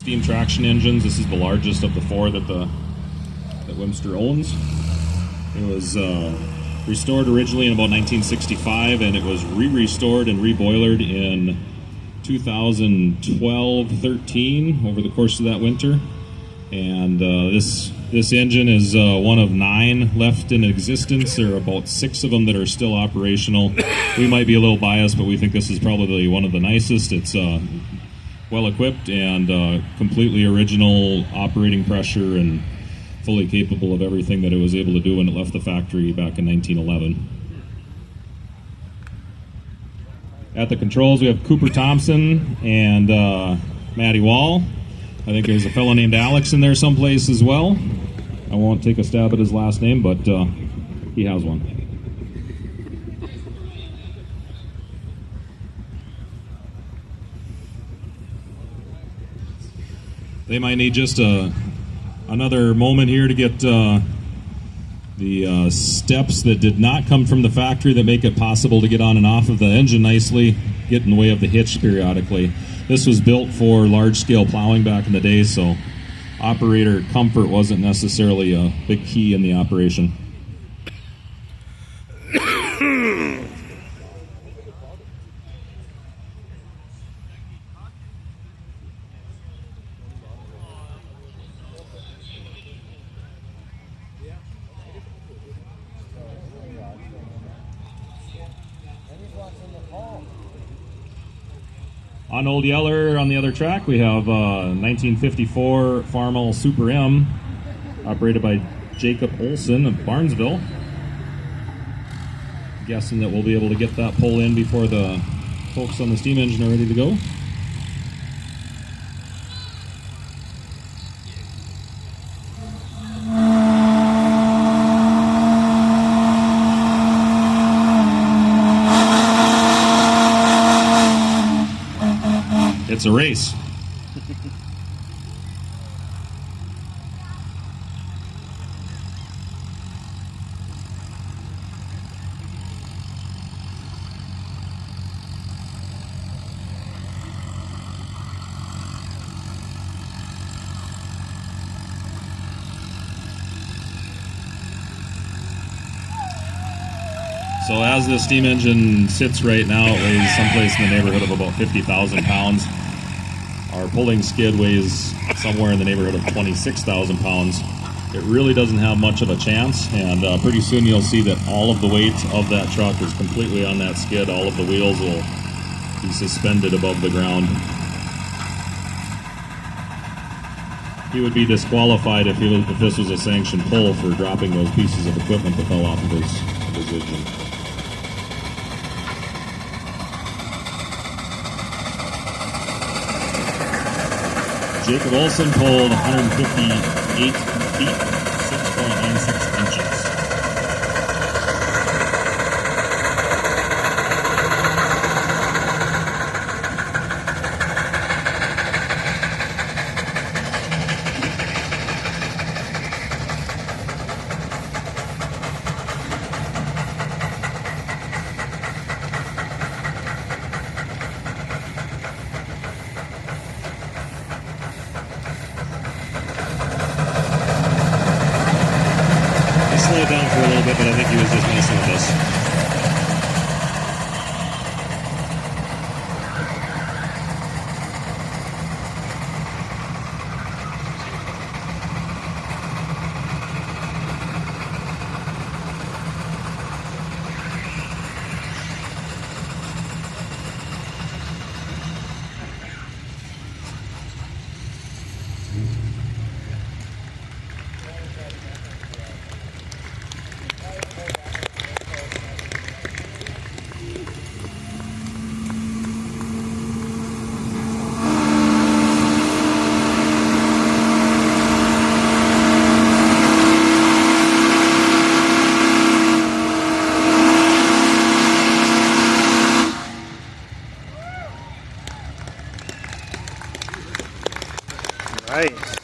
steam traction engines. This is the largest of the four that wmstr owns. It was restored originally in about 1965, and it was restored and reboilered in 2012-13 over the course of that winter. And this engine is one of 9 left in existence. There are about 6 of them that are still operational. We might be a little biased, but we think this is probably one of the nicest. It's well equipped and completely original operating pressure and fully capable of everything that it was able to do when it left the factory back in 1911. At the controls, we have Cooper Thompson and Matty Wall. I think there's a fellow named Alex in there someplace as well. I won't take a stab at his last name, but he has one. They might need just another moment here to get the steps that did not come from the factory that make it possible to get on and off of the engine nicely, get in the way of the hitch periodically. This was built for large-scale plowing back in the day, so operator comfort wasn't necessarily a big key in the operation. On Old Yeller, on the other track, we have 1954 Farmall Super M, operated by Jacob Olson of Barnesville. Guessing that we'll be able to get that pull in before the folks on the steam engine are ready to go. It's a race. So as the steam engine sits right now, it weighs someplace in the neighborhood of about 50,000 pounds. Our pulling skid weighs somewhere in the neighborhood of 26,000 pounds. It really doesn't have much of a chance, and pretty soon you'll see that all of the weight of that truck is completely on that skid. All of the wheels will be suspended above the ground. He would be disqualified if this was a sanctioned pull for dropping those pieces of equipment that fell off of his engine. Jacob Olson pulled 158 feet, 6.96 inches. Slowed down for a little bit, but I think he was just messing with us. Right.